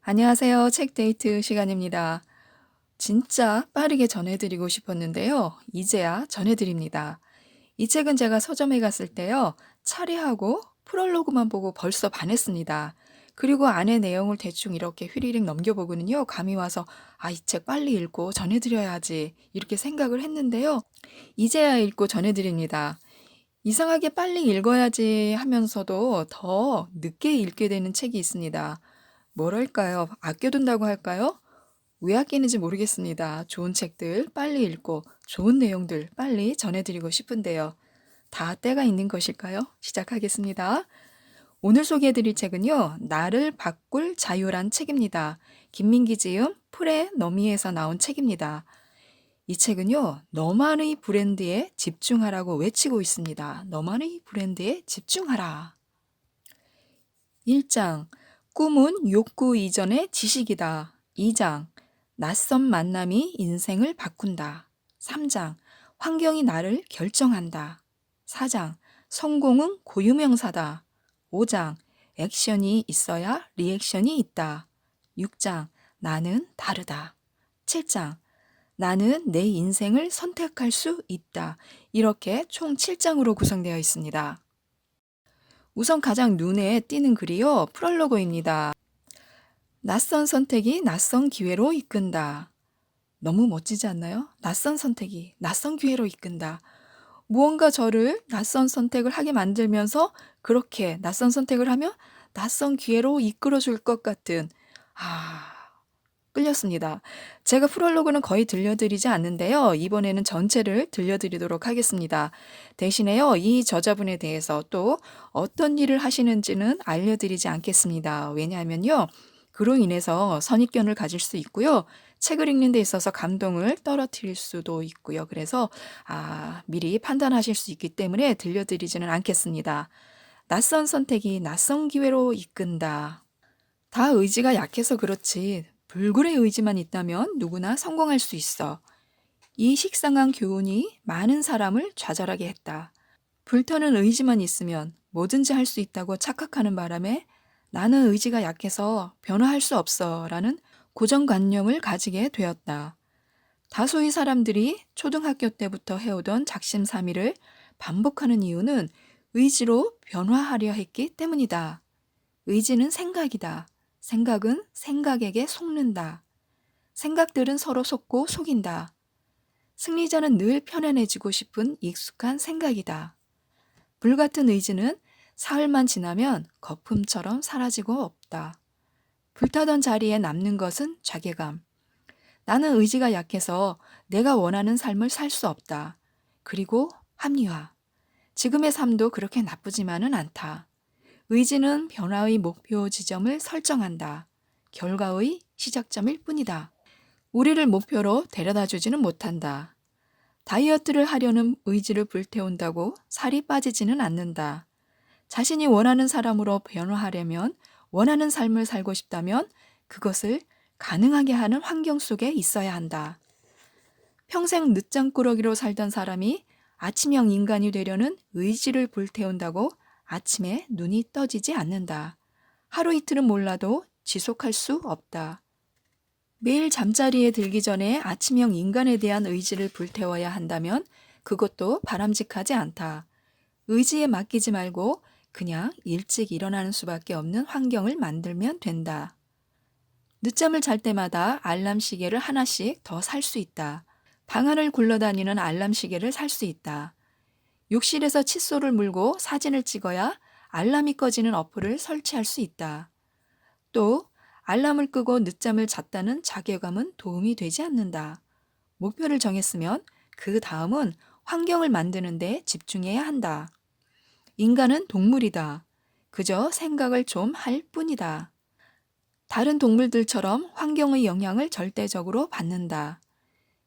안녕하세요. 책데이트 시간입니다. 진짜 빠르게 전해드리고 싶었는데요. 이제야 전해드립니다. 이 책은 제가 서점에 갔을 때요. 차례하고 프롤로그만 보고 벌써 반했습니다. 그리고 안에 내용을 대충 이렇게 휘리릭 넘겨보고는요. 감이 와서 이 책 빨리 읽고 전해드려야지 이렇게 생각을 했는데요. 이제야 읽고 전해드립니다. 이상하게 빨리 읽어야지 하면서도 더 늦게 읽게 되는 책이 있습니다. 뭐랄까요? 아껴둔다고 할까요? 왜 아끼는지 모르겠습니다. 좋은 책들 빨리 읽고 좋은 내용들 빨리 전해드리고 싶은데요. 다 때가 있는 것일까요? 시작하겠습니다. 오늘 소개해드릴 책은요. 나를 바꿀 자유란 책입니다. 김민기 지음 풀의 너미에서 나온 책입니다. 이 책은요. 너만의 브랜드에 집중하라고 외치고 있습니다. 너만의 브랜드에 집중하라. 1장 꿈은 욕구 이전의 지식이다. 2장 낯선 만남이 인생을 바꾼다. 3장 환경이 나를 결정한다. 4장 성공은 고유명사다. 5장 액션이 있어야 리액션이 있다. 6장 나는 다르다. 7장 나는 내 인생을 선택할 수 있다. 이렇게 총 7장으로 구성되어 있습니다. 우선 가장 눈에 띄는 글이요. 프롤로그입니다. 낯선 선택이 낯선 기회로 이끈다. 너무 멋지지 않나요? 낯선 선택이 낯선 기회로 이끈다. 무언가 저를 낯선 선택을 하게 만들면서 그렇게 낯선 선택을 하면 낯선 기회로 이끌어 줄 것 같은 끌렸습니다. 제가 프롤로그는 거의 들려드리지 않는데요. 이번에는 전체를 들려드리도록 하겠습니다. 대신에요, 이 저자분에 대해서 또 어떤 일을 하시는지는 알려드리지 않겠습니다. 왜냐하면요, 그로 인해서 선입견을 가질 수 있고요. 책을 읽는 데 있어서 감동을 떨어뜨릴 수도 있고요. 그래서 미리 판단하실 수 있기 때문에 들려드리지는 않겠습니다. 낯선 선택이 낯선 기회로 이끈다. 다 의지가 약해서 그렇지 불굴의 의지만 있다면 누구나 성공할 수 있어. 이 식상한 교훈이 많은 사람을 좌절하게 했다. 불타는 의지만 있으면 뭐든지 할 수 있다고 착각하는 바람에 나는 의지가 약해서 변화할 수 없어 라는 고정관념을 가지게 되었다. 다수의 사람들이 초등학교 때부터 해오던 작심삼일을 반복하는 이유는 의지로 변화하려 했기 때문이다. 의지는 생각이다. 생각은 생각에게 속는다. 생각들은 서로 속고 속인다. 승리자는 늘 편안해지고 싶은 익숙한 생각이다. 불같은 의지는 사흘만 지나면 거품처럼 사라지고 없다. 불타던 자리에 남는 것은 자괴감. 나는 의지가 약해서 내가 원하는 삶을 살 수 없다. 그리고 합리화. 지금의 삶도 그렇게 나쁘지만은 않다. 의지는 변화의 목표 지점을 설정한다. 결과의 시작점일 뿐이다. 우리를 목표로 데려다 주지는 못한다. 다이어트를 하려는 의지를 불태운다고 살이 빠지지는 않는다. 자신이 원하는 사람으로 변화하려면, 원하는 삶을 살고 싶다면 그것을 가능하게 하는 환경 속에 있어야 한다. 평생 늦장꾸러기로 살던 사람이 아침형 인간이 되려는 의지를 불태운다고 아침에 눈이 떠지지 않는다. 하루 이틀은 몰라도 지속할 수 없다. 매일 잠자리에 들기 전에 아침형 인간에 대한 의지를 불태워야 한다면 그것도 바람직하지 않다. 의지에 맡기지 말고 그냥 일찍 일어나는 수밖에 없는 환경을 만들면 된다. 늦잠을 잘 때마다 알람 시계를 하나씩 더 살 수 있다. 방 안을 굴러다니는 알람 시계를 살 수 있다. 욕실에서 칫솔을 물고 사진을 찍어야 알람이 꺼지는 어플을 설치할 수 있다. 또 알람을 끄고 늦잠을 잤다는 자괴감은 도움이 되지 않는다. 목표를 정했으면 그 다음은 환경을 만드는 데 집중해야 한다. 인간은 동물이다. 그저 생각을 좀 할 뿐이다. 다른 동물들처럼 환경의 영향을 절대적으로 받는다.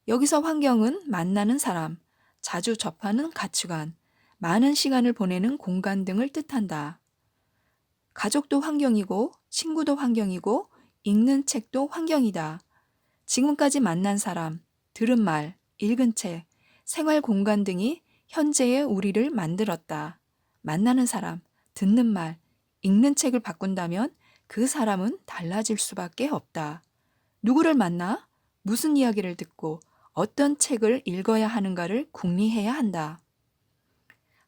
여기서 환경은 만나는 사람, 자주 접하는 가치관, 많은 시간을 보내는 공간 등을 뜻한다. 가족도 환경이고, 친구도 환경이고, 읽는 책도 환경이다. 지금까지 만난 사람, 들은 말, 읽은 책, 생활 공간 등이 현재의 우리를 만들었다. 만나는 사람, 듣는 말, 읽는 책을 바꾼다면 그 사람은 달라질 수밖에 없다. 누구를 만나 무슨 이야기를 듣고 어떤 책을 읽어야 하는가를 궁리해야 한다.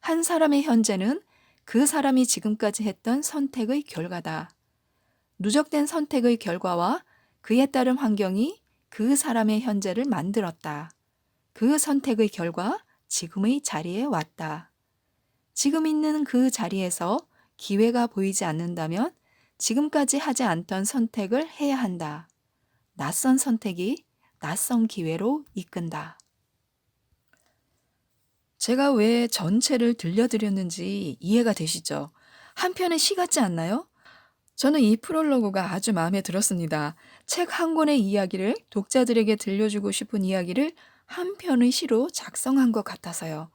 한 사람의 현재는 그 사람이 지금까지 했던 선택의 결과다. 누적된 선택의 결과와 그에 따른 환경이 그 사람의 현재를 만들었다. 그 선택의 결과 지금의 자리에 왔다. 지금 있는 그 자리에서 기회가 보이지 않는다면 지금까지 하지 않던 선택을 해야 한다. 낯선 선택이 낯선 기회로 이끈다. 제가 왜 전체를 들려드렸는지 이해가 되시죠? 한편의 시 같지 않나요? 저는 이 프롤로그가 아주 마음에 들었습니다. 책 한 권의 이야기를 독자들에게 들려주고 싶은 이야기를 한 편의 시로 작성한 것 같아서요.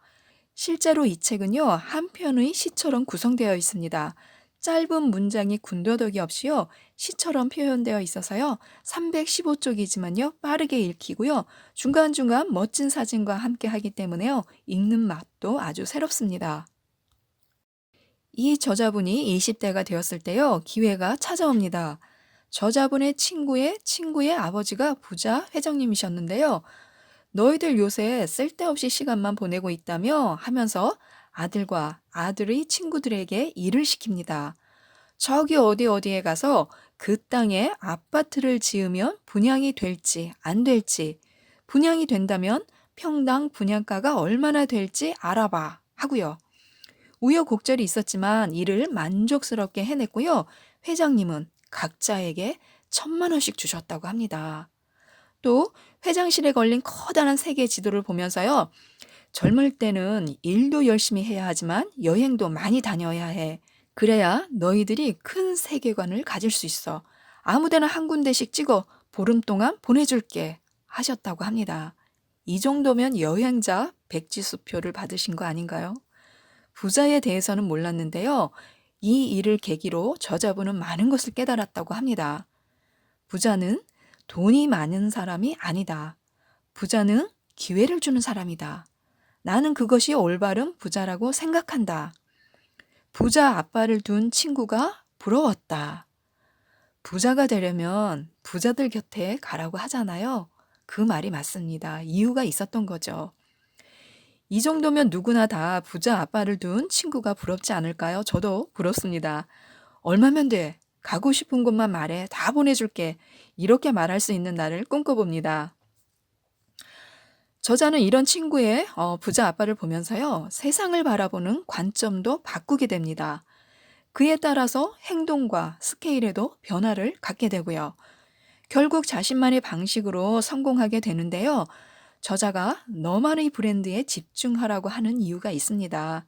실제로 이 책은요, 한 편의 시처럼 구성되어 있습니다. 짧은 문장이 군더더기 없이요, 시처럼 표현되어 있어서요, 315쪽이지만요, 빠르게 읽히고요, 중간중간 멋진 사진과 함께 하기 때문에요, 읽는 맛도 아주 새롭습니다. 이 저자분이 20대가 되었을 때요, 기회가 찾아옵니다. 저자분의 친구의 아버지가 부자 회장님이셨는데요. 너희들 요새 쓸데없이 시간만 보내고 있다며 하면서 아들과 아들의 친구들에게 일을 시킵니다. 저기 어디에 가서 그 땅에 아파트를 지으면 분양이 될지 안 될지, 분양이 된다면 평당 분양가가 얼마나 될지 알아봐 하고요. 우여곡절이 있었지만 일을 만족스럽게 해냈고요. 회장님은 각자에게 1,000만 원씩 주셨다고 합니다. 또 회장실에 걸린 커다란 세계 지도를 보면서요. 젊을 때는 일도 열심히 해야 하지만 여행도 많이 다녀야 해. 그래야 너희들이 큰 세계관을 가질 수 있어. 아무데나 한 군데씩 찍어 보름 동안 보내줄게 하셨다고 합니다. 이 정도면 여행자 백지수표를 받으신 거 아닌가요? 부자에 대해서는 몰랐는데요. 이 일을 계기로 저자분은 많은 것을 깨달았다고 합니다. 부자는 돈이 많은 사람이 아니다. 부자는 기회를 주는 사람이다. 나는 그것이 올바른 부자라고 생각한다. 부자 아빠를 둔 친구가 부러웠다. 부자가 되려면 부자들 곁에 가라고 하잖아요. 그 말이 맞습니다. 이유가 있었던 거죠. 이 정도면 누구나 다 부자 아빠를 둔 친구가 부럽지 않을까요? 저도 부럽습니다. 얼마면 돼? 가고 싶은 곳만 말해. 다 보내줄게. 이렇게 말할 수 있는 날을 꿈꿔봅니다. 저자는 이런 친구의 부자 아빠를 보면서요. 세상을 바라보는 관점도 바꾸게 됩니다. 그에 따라서 행동과 스케일에도 변화를 갖게 되고요. 결국 자신만의 방식으로 성공하게 되는데요. 저자가 너만의 브랜드에 집중하라고 하는 이유가 있습니다.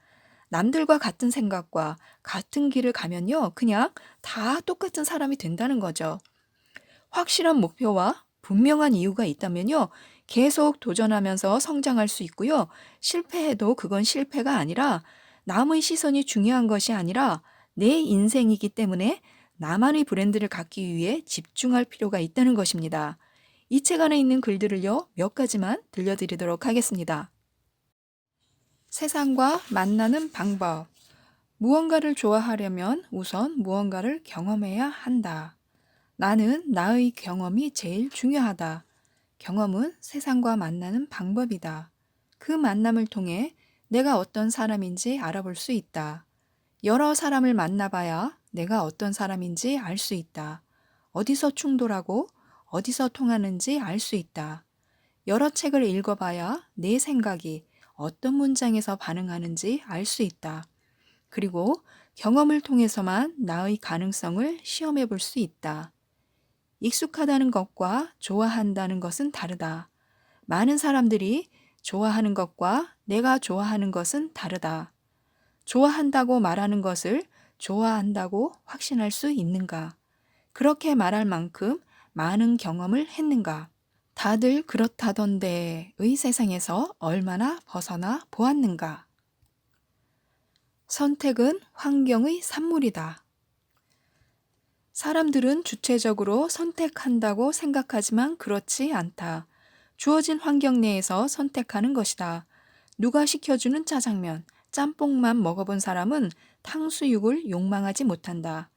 남들과 같은 생각과 같은 길을 가면요. 그냥 다 똑같은 사람이 된다는 거죠. 확실한 목표와 분명한 이유가 있다면요. 계속 도전하면서 성장할 수 있고요. 실패해도 그건 실패가 아니라 남의 시선이 중요한 것이 아니라 내 인생이기 때문에 나만의 브랜드를 갖기 위해 집중할 필요가 있다는 것입니다. 이 책 안에 있는 글들을요, 몇 가지만 들려드리도록 하겠습니다. 세상과 만나는 방법. 무언가를 좋아하려면 우선 무언가를 경험해야 한다. 나는 나의 경험이 제일 중요하다. 경험은 세상과 만나는 방법이다. 그 만남을 통해 내가 어떤 사람인지 알아볼 수 있다. 여러 사람을 만나봐야 내가 어떤 사람인지 알 수 있다. 어디서 충돌하고 어디서 통하는지 알 수 있다. 여러 책을 읽어봐야 내 생각이 어떤 문장에서 반응하는지 알 수 있다. 그리고 경험을 통해서만 나의 가능성을 시험해 볼 수 있다. 익숙하다는 것과 좋아한다는 것은 다르다. 많은 사람들이 좋아하는 것과 내가 좋아하는 것은 다르다. 좋아한다고 말하는 것을 좋아한다고 확신할 수 있는가? 그렇게 말할 만큼 많은 경험을 했는가? 다들 그렇다던데의 세상에서 얼마나 벗어나 보았는가? 선택은 환경의 산물이다. 사람들은 주체적으로 선택한다고 생각하지만 그렇지 않다. 주어진 환경 내에서 선택하는 것이다. 누가 시켜주는 짜장면, 짬뽕만 먹어본 사람은 탕수육을 욕망하지 못한다.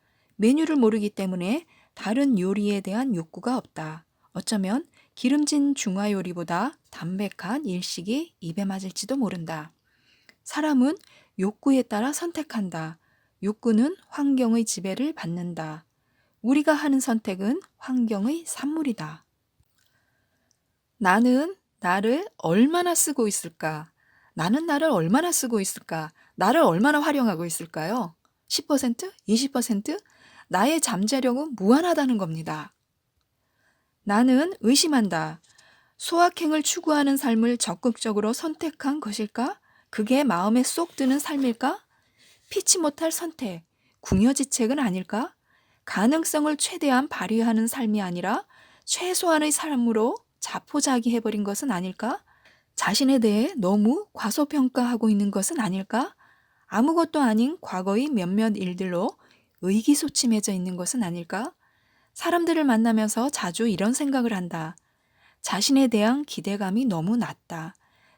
메뉴를 모르기 때문에 다른 요리에 대한 욕구가 없다. 어쩌면 기름진 중화 요리보다 담백한 일식이 입에 맞을지도 모른다. 사람은 욕구에 따라 선택한다. 욕구는 환경의 지배를 받는다. 우리가 하는 선택은 환경의 산물이다. 나는 나를 얼마나 쓰고 있을까? 나는 나를 얼마나 쓰고 있을까? 나를 얼마나 활용하고 있을까요? 10%? 20%? 나의 잠재력은 무한하다는 겁니다. 나는 의심한다. 소확행을 추구하는 삶을 적극적으로 선택한 것일까? 그게 마음에 쏙 드는 삶일까? 피치 못할 선택, 궁여지책은 아닐까? 가능성을 최대한 발휘하는 삶이 아니라 최소한의 삶으로 자포자기해버린 것은 아닐까? 자신에 대해 너무 과소평가하고 있는 것은 아닐까? 아무것도 아닌 과거의 몇몇 일들로 의기소침해져 있는 것은 아닐까? 사람들을 만나면서 자주 이런 생각을 한다. 자신에 대한 기대감이 너무 낮다.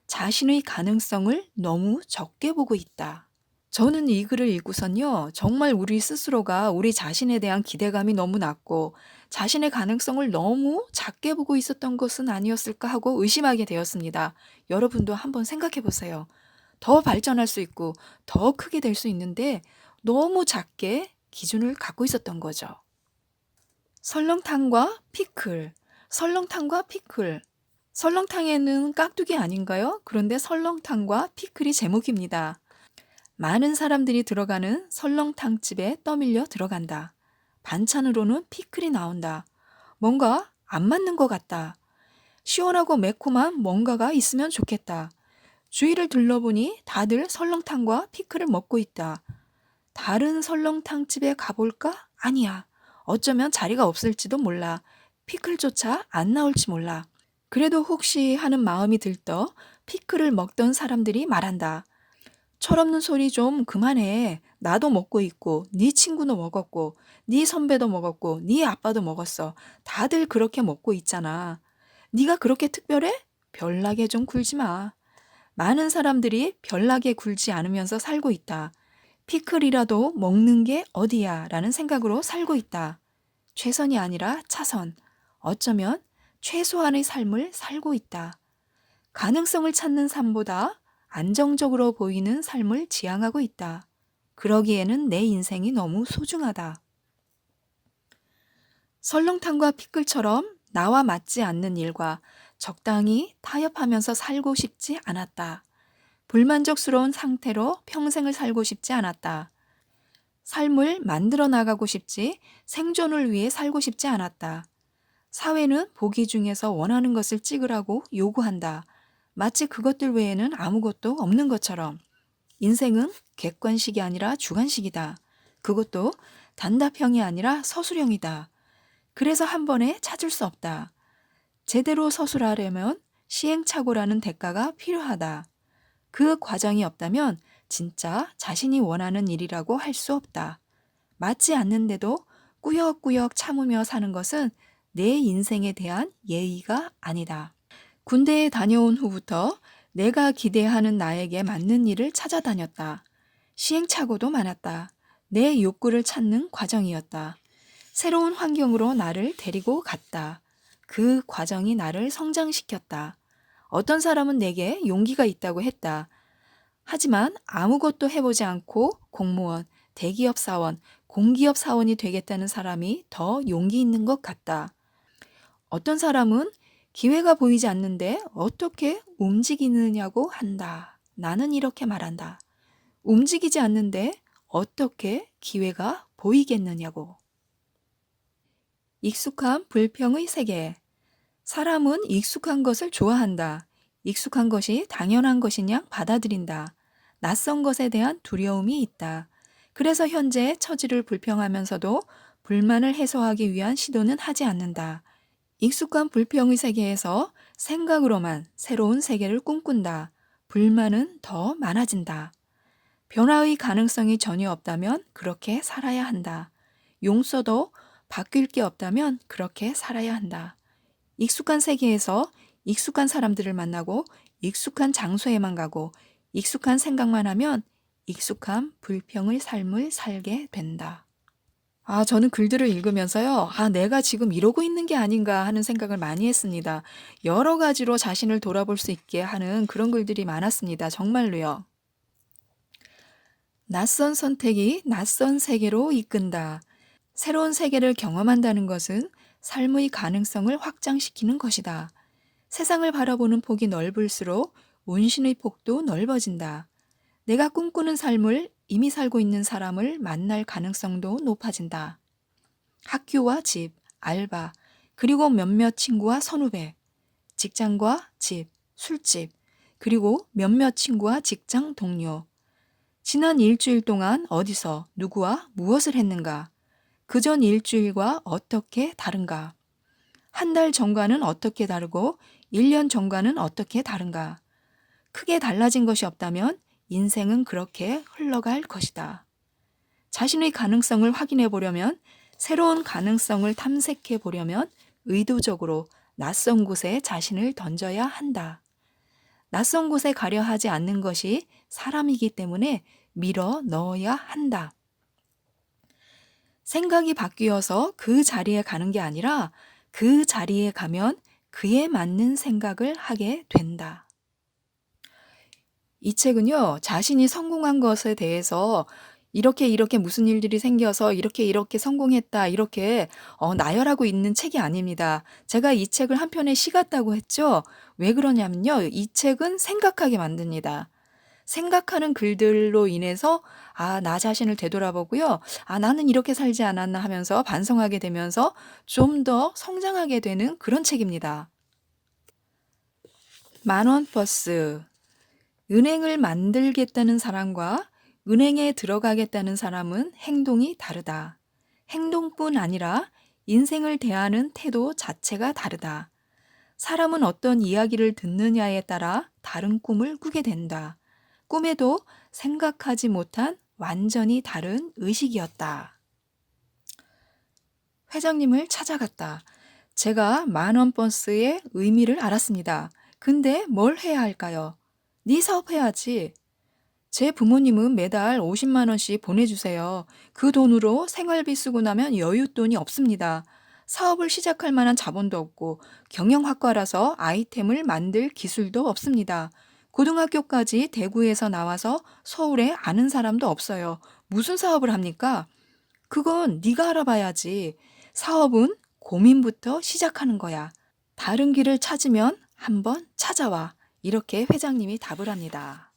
자신의 가능성을 너무 적게 보고 있다. 저는 이 글을 읽고선요, 정말 우리 스스로가 우리 자신에 대한 기대감이 너무 낮고 자신의 가능성을 너무 작게 보고 있었던 것은 아니었을까 하고 의심하게 되었습니다. 여러분도 한번 생각해 보세요. 더 발전할 수 있고 더 크게 될 수 있는데 너무 작게 기준을 갖고 있었던 거죠. 설렁탕과 피클, 설렁탕과 피클. 설렁탕에는 깍두기 아닌가요? 그런데 설렁탕과 피클이 제목입니다. 많은 사람들이 들어가는 설렁탕집에 떠밀려 들어간다. 반찬으로는 피클이 나온다. 뭔가 안 맞는 것 같다. 시원하고 매콤한 뭔가가 있으면 좋겠다. 주위를 둘러보니 다들 설렁탕과 피클을 먹고 있다. 다른 설렁탕집에 가볼까? 아니야. 어쩌면 자리가 없을지도 몰라. 피클조차 안 나올지 몰라. 그래도 혹시 하는 마음이 들떠 피클을 먹던 사람들이 말한다. 철없는 소리 좀 그만해. 나도 먹고 있고 네 친구도 먹었고 네 선배도 먹었고 네 아빠도 먹었어. 다들 그렇게 먹고 있잖아. 네가 그렇게 특별해? 별나게 좀 굴지 마. 많은 사람들이 별나게 굴지 않으면서 살고 있다. 피클이라도 먹는 게 어디야 라는 생각으로 살고 있다. 최선이 아니라 차선. 어쩌면 최소한의 삶을 살고 있다. 가능성을 찾는 삶보다 안정적으로 보이는 삶을 지향하고 있다. 그러기에는 내 인생이 너무 소중하다. 설렁탕과 피클처럼 나와 맞지 않는 일과 적당히 타협하면서 살고 싶지 않았다. 불만족스러운 상태로 평생을 살고 싶지 않았다. 삶을 만들어 나가고 싶지 생존을 위해 살고 싶지 않았다. 사회는 보기 중에서 원하는 것을 찍으라고 요구한다. 마치 그것들 외에는 아무것도 없는 것처럼. 인생은 객관식이 아니라 주관식이다. 그것도 단답형이 아니라 서술형이다. 그래서 한 번에 찾을 수 없다. 제대로 서술하려면 시행착오라는 대가가 필요하다. 그 과정이 없다면 진짜 자신이 원하는 일이라고 할 수 없다. 맞지 않는데도 꾸역꾸역 참으며 사는 것은 내 인생에 대한 예의가 아니다. 군대에 다녀온 후부터 내가 기대하는 나에게 맞는 일을 찾아다녔다. 시행착오도 많았다. 내 욕구를 찾는 과정이었다. 새로운 환경으로 나를 데리고 갔다. 그 과정이 나를 성장시켰다. 어떤 사람은 내게 용기가 있다고 했다. 하지만 아무것도 해보지 않고 공무원, 대기업 사원, 공기업 사원이 되겠다는 사람이 더 용기 있는 것 같다. 어떤 사람은 기회가 보이지 않는데 어떻게 움직이느냐고 한다. 나는 이렇게 말한다. 움직이지 않는데 어떻게 기회가 보이겠느냐고. 익숙한 불평의 세계. 사람은 익숙한 것을 좋아한다. 익숙한 것이 당연한 것인 양 받아들인다. 낯선 것에 대한 두려움이 있다. 그래서 현재의 처지를 불평하면서도 불만을 해소하기 위한 시도는 하지 않는다. 익숙한 불평의 세계에서 생각으로만 새로운 세계를 꿈꾼다. 불만은 더 많아진다. 변화의 가능성이 전혀 없다면 그렇게 살아야 한다. 용서도 바뀔 게 없다면 그렇게 살아야 한다. 익숙한 세계에서 익숙한 사람들을 만나고 익숙한 장소에만 가고 익숙한 생각만 하면 익숙한 불평의 삶을 살게 된다. 저는 글들을 읽으면서요. '내가 지금 이러고 있는 게 아닌가.' 하는 생각을 많이 했습니다. 여러 가지로 자신을 돌아볼 수 있게 하는 그런 글들이 많았습니다. 정말로요. 낯선 선택이 낯선 세계로 이끈다. 새로운 세계를 경험한다는 것은 삶의 가능성을 확장시키는 것이다. 세상을 바라보는 폭이 넓을수록 운신의 폭도 넓어진다. 내가 꿈꾸는 삶을 이미 살고 있는 사람을 만날 가능성도 높아진다. 학교와 집, 알바, 그리고 몇몇 친구와 선후배, 직장과 집, 술집, 그리고 몇몇 친구와 직장 동료. 지난 일주일 동안 어디서 누구와 무엇을 했는가? 그전 일주일과 어떻게 다른가? 한 달 전과는 어떻게 다르고 1년 전과는 어떻게 다른가? 크게 달라진 것이 없다면 인생은 그렇게 흘러갈 것이다. 자신의 가능성을 확인해 보려면, 새로운 가능성을 탐색해 보려면 의도적으로 낯선 곳에 자신을 던져야 한다. 낯선 곳에 가려 하지 않는 것이 사람이기 때문에 밀어 넣어야 한다. 생각이 바뀌어서 그 자리에 가는 게 아니라 그 자리에 가면 그에 맞는 생각을 하게 된다. 이 책은요, 자신이 성공한 것에 대해서 이렇게 이렇게 무슨 일들이 생겨서 이렇게 이렇게 성공했다, 이렇게 나열하고 있는 책이 아닙니다. 제가 이 책을 한 편에 시 같다고 했죠? 왜 그러냐면요, 이 책은 생각하게 만듭니다. 생각하는 글들로 인해서 나 자신을 되돌아보고요. 나는 이렇게 살지 않았나 하면서 반성하게 되면서 좀 더 성장하게 되는 그런 책입니다. 만원 버스. 은행을 만들겠다는 사람과 은행에 들어가겠다는 사람은 행동이 다르다. 행동뿐 아니라 인생을 대하는 태도 자체가 다르다. 사람은 어떤 이야기를 듣느냐에 따라 다른 꿈을 꾸게 된다. 꿈에도 생각하지 못한 완전히 다른 의식이었다. 회장님을 찾아갔다. 제가 만원 버스의 의미를 알았습니다. 근데 뭘 해야 할까요? 네 사업해야지. 제 부모님은 매달 50만 원씩 보내주세요. 그 돈으로 생활비 쓰고 나면 여윳돈이 없습니다. 사업을 시작할 만한 자본도 없고 경영학과라서 아이템을 만들 기술도 없습니다. 고등학교까지 대구에서 나와서 서울에 아는 사람도 없어요. 무슨 사업을 합니까? 그건 네가 알아봐야지. 사업은 고민부터 시작하는 거야. 다른 길을 찾으면 한번 찾아와. 이렇게 회장님이 답을 합니다.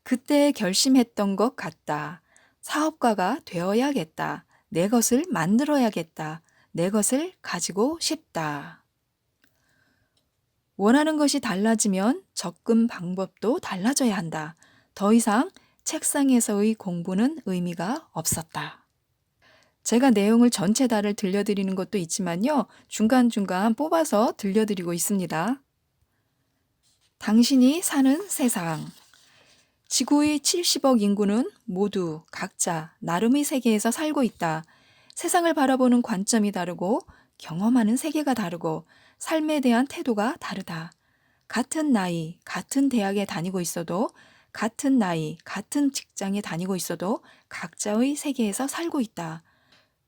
그때 결심했던 것 같다. 사업가가 되어야겠다. 내 것을 만들어야겠다. 내 것을 가지고 싶다. 원하는 것이 달라지면 접근 방법도 달라져야 한다. 더 이상 책상에서의 공부는 의미가 없었다. 제가 내용을 전체 다를 들려드리는 것도 있지만요. 중간중간 뽑아서 들려드리고 있습니다. 당신이 사는 세상. 지구의 70억 인구는 모두 각자 나름의 세계에서 살고 있다. 세상을 바라보는 관점이 다르고 경험하는 세계가 다르고 삶에 대한 태도가 다르다. 같은 나이, 같은 대학에 다니고 있어도 같은 나이, 같은 직장에 다니고 있어도 각자의 세계에서 살고 있다.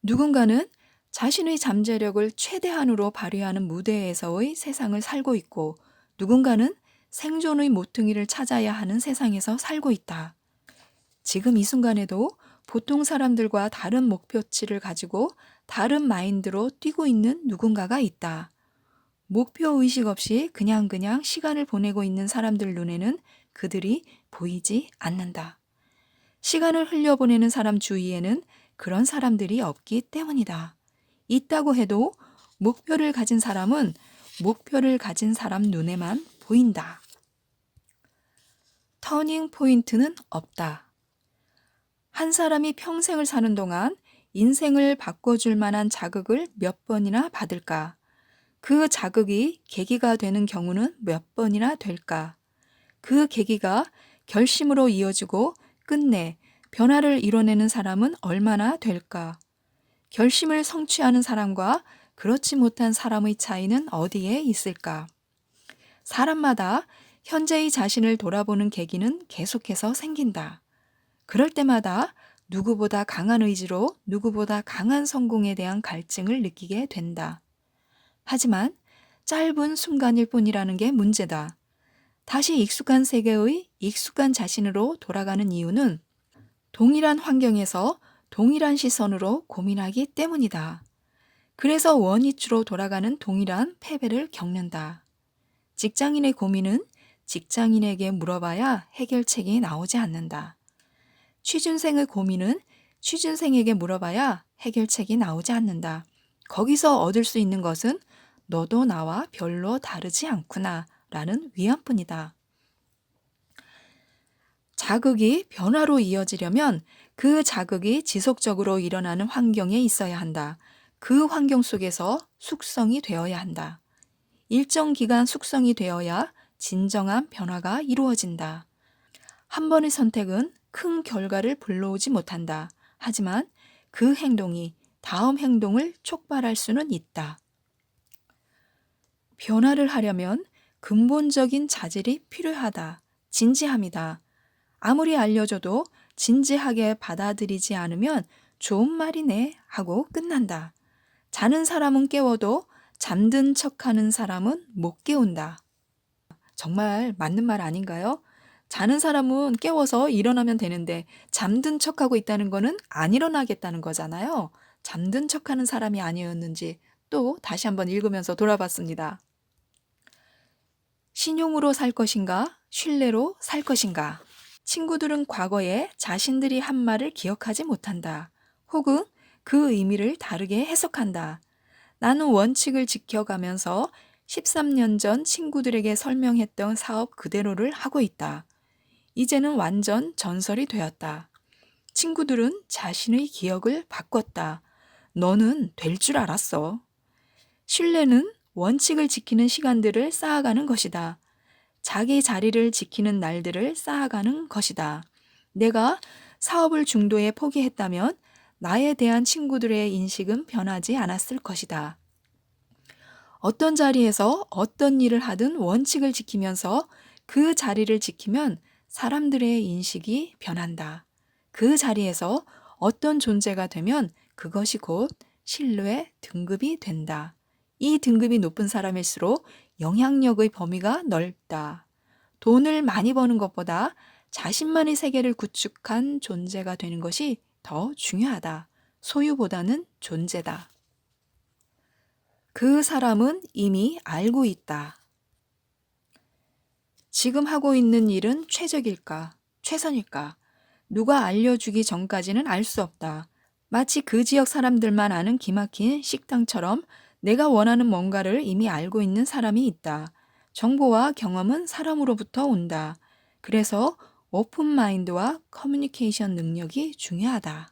누군가는 자신의 잠재력을 최대한으로 발휘하는 무대에서의 세상을 살고 있고 누군가는 생존의 모퉁이를 찾아야 하는 세상에서 살고 있다. 지금 이 순간에도 보통 사람들과 다른 목표치를 가지고 다른 마인드로 뛰고 있는 누군가가 있다. 목표의식 없이 그냥 시간을 보내고 있는 사람들 눈에는 그들이 보이지 않는다. 시간을 흘려보내는 사람 주위에는 그런 사람들이 없기 때문이다. 있다고 해도 목표를 가진 사람은 목표를 가진 사람 눈에만 보인다. 터닝 포인트는 없다. 한 사람이 평생을 사는 동안 인생을 바꿔줄 만한 자극을 몇 번이나 받을까? 그 자극이 계기가 되는 경우는 몇 번이나 될까? 그 계기가 결심으로 이어지고 끝내 변화를 이뤄내는 사람은 얼마나 될까? 결심을 성취하는 사람과 그렇지 못한 사람의 차이는 어디에 있을까? 사람마다 현재의 자신을 돌아보는 계기는 계속해서 생긴다. 그럴 때마다 누구보다 강한 의지로 누구보다 강한 성공에 대한 갈증을 느끼게 된다. 하지만 짧은 순간일 뿐이라는 게 문제다. 다시 익숙한 세계의 익숙한 자신으로 돌아가는 이유는 동일한 환경에서 동일한 시선으로 고민하기 때문이다. 그래서 원위치로 돌아가는 동일한 패배를 겪는다. 직장인의 고민은 직장인에게 물어봐야 해결책이 나오지 않는다. 취준생의 고민은 취준생에게 물어봐야 해결책이 나오지 않는다. 거기서 얻을 수 있는 것은 너도 나와 별로 다르지 않구나 라는 위안뿐이다. 자극이 변화로 이어지려면 그 자극이 지속적으로 일어나는 환경에 있어야 한다. 그 환경 속에서 숙성이 되어야 한다. 일정 기간 숙성이 되어야 진정한 변화가 이루어진다. 한 번의 선택은 큰 결과를 불러오지 못한다. 하지만 그 행동이 다음 행동을 촉발할 수는 있다. 변화를 하려면 근본적인 자질이 필요하다. 진지함이다. 아무리 알려줘도 진지하게 받아들이지 않으면 좋은 말이네 하고 끝난다. 자는 사람은 깨워도 잠든 척하는 사람은 못 깨운다. 정말 맞는 말 아닌가요? 자는 사람은 깨워서 일어나면 되는데 잠든 척하고 있다는 거는 안 일어나겠다는 거잖아요. 잠든 척하는 사람이 아니었는지 또 다시 한번 읽으면서 돌아봤습니다. 신용으로 살 것인가? 신뢰로 살 것인가? 친구들은 과거에 자신들이 한 말을 기억하지 못한다. 혹은 그 의미를 다르게 해석한다. 나는 원칙을 지켜가면서 13년 전 친구들에게 설명했던 사업 그대로를 하고 있다. 이제는 완전 전설이 되었다. 친구들은 자신의 기억을 바꿨다. 너는 될 줄 알았어. 신뢰는 원칙을 지키는 시간들을 쌓아가는 것이다. 자기 자리를 지키는 날들을 쌓아가는 것이다. 내가 사업을 중도에 포기했다면 나에 대한 친구들의 인식은 변하지 않았을 것이다. 어떤 자리에서 어떤 일을 하든 원칙을 지키면서 그 자리를 지키면 사람들의 인식이 변한다. 그 자리에서 어떤 존재가 되면 그것이 곧 신뢰 등급이 된다. 이 등급이 높은 사람일수록 영향력의 범위가 넓다. 돈을 많이 버는 것보다 자신만의 세계를 구축한 존재가 되는 것이 더 중요하다. 소유보다는 존재다. 그 사람은 이미 알고 있다. 지금 하고 있는 일은 최적일까? 최선일까? 누가 알려주기 전까지는 알 수 없다. 마치 그 지역 사람들만 아는 기막힌 식당처럼 내가 원하는 뭔가를 이미 알고 있는 사람이 있다. 정보와 경험은 사람으로부터 온다. 그래서 오픈 마인드와 커뮤니케이션 능력이 중요하다.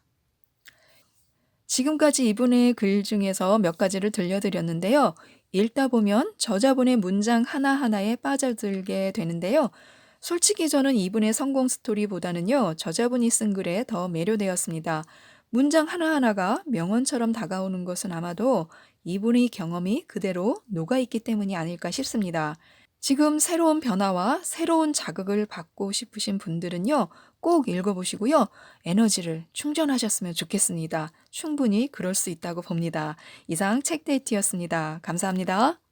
지금까지 이분의 글 중에서 몇 가지를 들려드렸는데요. 읽다 보면 저자분의 문장 하나하나에 빠져들게 되는데요. 솔직히 저는 이분의 성공 스토리보다는요, 저자분이 쓴 글에 더 매료되었습니다. 문장 하나하나가 명언처럼 다가오는 것은 아마도 이분의 경험이 그대로 녹아있기 때문이 아닐까 싶습니다. 지금 새로운 변화와 새로운 자극을 받고 싶으신 분들은요, 꼭 읽어보시고요, 에너지를 충전하셨으면 좋겠습니다. 충분히 그럴 수 있다고 봅니다. 이상 책데이트였습니다. 감사합니다.